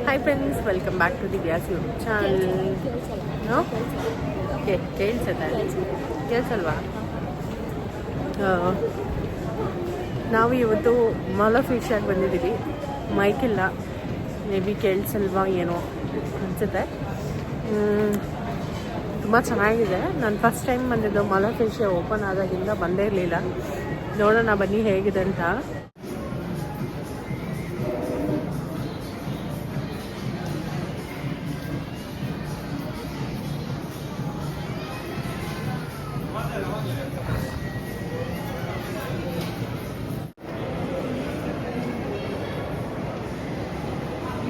Hi friends, welcome back to Divya's YouTube channel. Okay, ಕೇಳಿಸಲ್ವಾ? ನಾವು ಇವತ್ತು ಮಾಲಫಿಶಿಯಾಗಿ ಬಂದಿದ್ದೀವಿ. ಮೈಕಿಲ್ಲ, ಮೇ ಬಿ ಕೇಳಿಸಲ್ವಾ ಏನೋ ಅನಿಸುತ್ತೆ. ತುಂಬ ಚೆನ್ನಾಗಿದೆ. ನಾನು ಫಸ್ಟ್ ಟೈಮ್ ಬಂದಿದ್ದು ಮಾಲಫಿಶಿಯಾ ಓಪನ್ ಆದಾಗಿಂದ ಬಂದೇ ಇರಲಿಲ್ಲ. ನೋಡೋಣ ಬನ್ನಿ ಹೇಗಿದೆ ಅಂತ.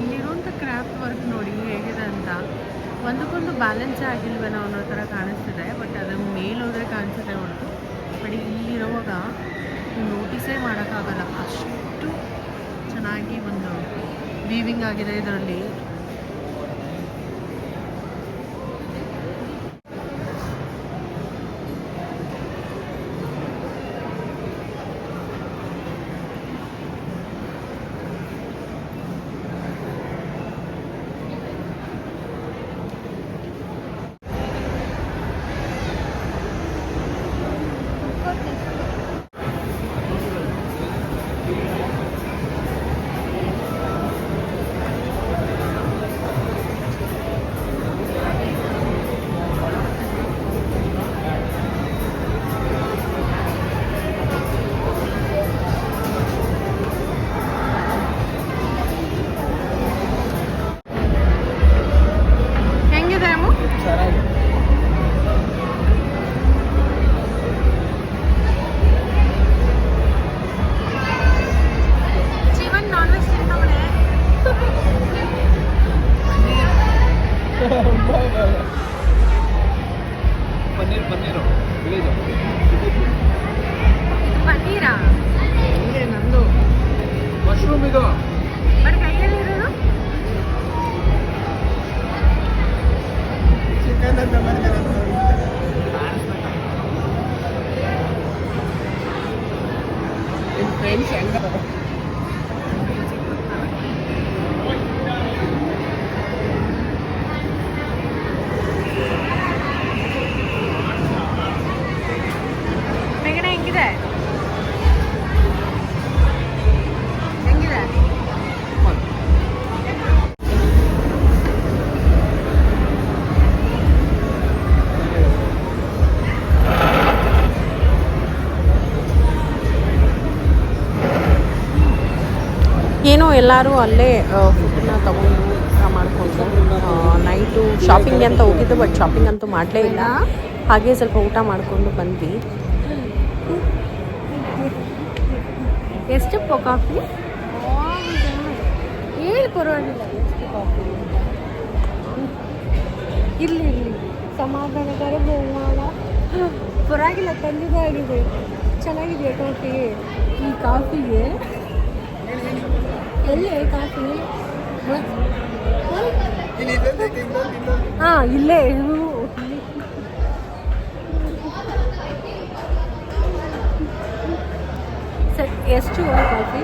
ಇಲ್ಲಿರುವಂಥ ಕ್ರಾಫ್ಟ್ ವರ್ಕ್ ನೋಡಿ ಹೇಗಿದೆ ಅಂತ. ಒಂದಕ್ಕೊಂದು ಬ್ಯಾಲೆನ್ಸೇ ಆಗಿಲ್ವೇನೋ ಅನ್ನೋ ಥರ ಕಾಣಿಸ್ತಿದೆ. ಬಟ್ ಅದು ಮೇಲೋದ್ರೆ ಕಾಣಿಸುತ್ತೆ ಹೊರತು, ಬಟ್ ಇಲ್ಲಿರುವಾಗ ನೋಟಿಸೇ ಮಾಡೋಕ್ಕಾಗಲ್ಲ, ಅಷ್ಟು ಚೆನ್ನಾಗಿ ಒಂದು ವೀವಿಂಗ್ ಆಗಿದೆ ಇದರಲ್ಲಿ. ಪನ್ನೀರಾ ನಂದು ಮಶ್ರೂಮ್ ಇದು, ಬಟ್ ಕೈಯಲ್ಲಿರೋದು ಚಿಕನ್ ಅಂತ ಫ್ರೆಂಡ್ಸ್ ಹೆಂಗ ಏನೋ ಎಲ್ಲರೂ ಅಲ್ಲೇ ಫುಡ್ಡನ್ನ ತೊಗೊಂಡು ಊಟ ಮಾಡಿಕೊಂಡು ನೈಟು ಶಾಪಿಂಗ್ ಅಂತ ಹೋಗಿದ್ದು. ಬಟ್ ಶಾಪಿಂಗ್ ಅಂತೂ ಮಾಡಲೇ ಇಲ್ಲ, ಹಾಗೆ ಸ್ವಲ್ಪ ಊಟ ಮಾಡಿಕೊಂಡು ಬಂದ್ವಿ. ಎಷ್ಟು ಕಾಫಿ ಹೇಳಿ ಪರವಾಗಿಲ್ಲ, ಎಷ್ಟು ಕಾಫಿ ಇಲ್ಲಿ ಸಮಾಧಾನಕರ ಬಹುಮಾನ ಪರವಾಗಿಲ್ಲ, ತಂದಿದ್ದಾಗಿದೆ. ಚೆನ್ನಾಗಿದೆ ಕಾಫಿ. ಈ ಕಾಫಿಗೆ ಎಲ್ಲಿ ಕಾಫಿ? ಹಾಂ, ಇಲ್ಲೇ. ಸರ್, ಎಷ್ಟು ಕಾಫಿ?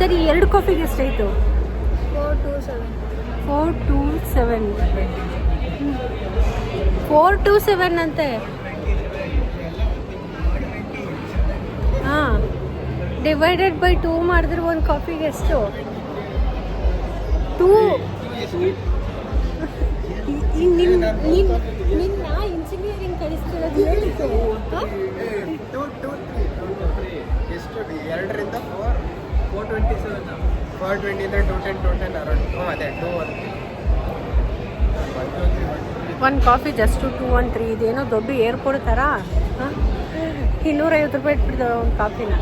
ಸರಿ, 2 ಕಾಫಿಗೆ ಎಷ್ಟಾಯಿತು? 427. 427 ಅಂತೆ. ಹಾಂ, ಡಿವೈಡೆಡ್ ಬೈ 2 ಮಾಡಿದ್ರೆ ಒಂದು ಕಾಫಿಗೆ ಎಷ್ಟು? 2. ನಿನ್ನ ಇಂಜಿನಿಯರಿಂಗ್ ಕಳಿಸ್ತಿರೋದು ಹೇಳಿತ್ತು. ಎಷ್ಟು? 2ರಿಂದ 427. 420 210 ಅರೌಂಡ್. ಅದೇ 1 ಕಾಫಿ ಜಸ್ಟ್ 213. ಇದೇನೋ ದೊಡ್ಡ ಏರ್ಪೋರ್ಟ್ ಥರ. 250 ರೂಪಾಯಿ ಇಟ್ಬಿಡ್ತಾರೆ ಒಂದು ಕಾಫಿನ.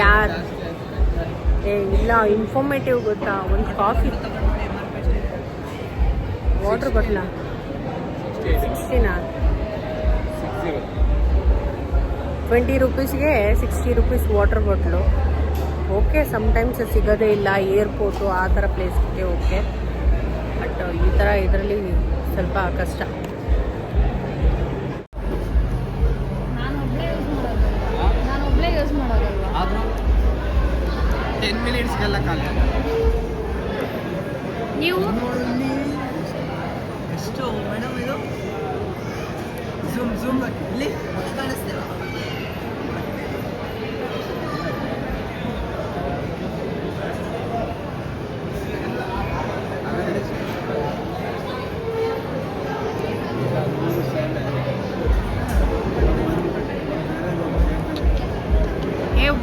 ಯಾರು ಇಲ್ಲ, ಇನ್ಫಾರ್ಮೇಟಿವ್ ಗೊತ್ತಾ? ಒಂದು ಕಾಫಿ ವಾಟರ್ ಬಾಟ್ಲ 60ನಾ? 20 ರೂಪೀಸ್ಗೆ 60 rupees water bottle. Okay, sometimes ಸಿಗೋದೇ ಇಲ್ಲ ಏರ್ಪೋರ್ಟು ಆ ಥರ ಪ್ಲೇಸ್ಗೆ. ಓಕೆ, ಬಟ್ ಈ ಥರ ಇದರಲ್ಲಿ ಸ್ವಲ್ಪ ಕಷ್ಟ. 10 ಮಿನಿಟ್ಸ್ಗೆಲ್ಲ ಖಾಲಿ ನೀವು ಎಷ್ಟು ಮೇಡಮ್ ಇದು ಝೂಮ್ ಇಲ್ಲಿ ಕಾಣಿಸ್ತಿಲ್ಲ.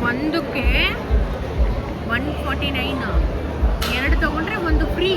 ಒಂದಕ್ಕೆ 149, ಎರಡು ತಗೊಂಡ್ರೆ ಒಂದು ಫ್ರೀ.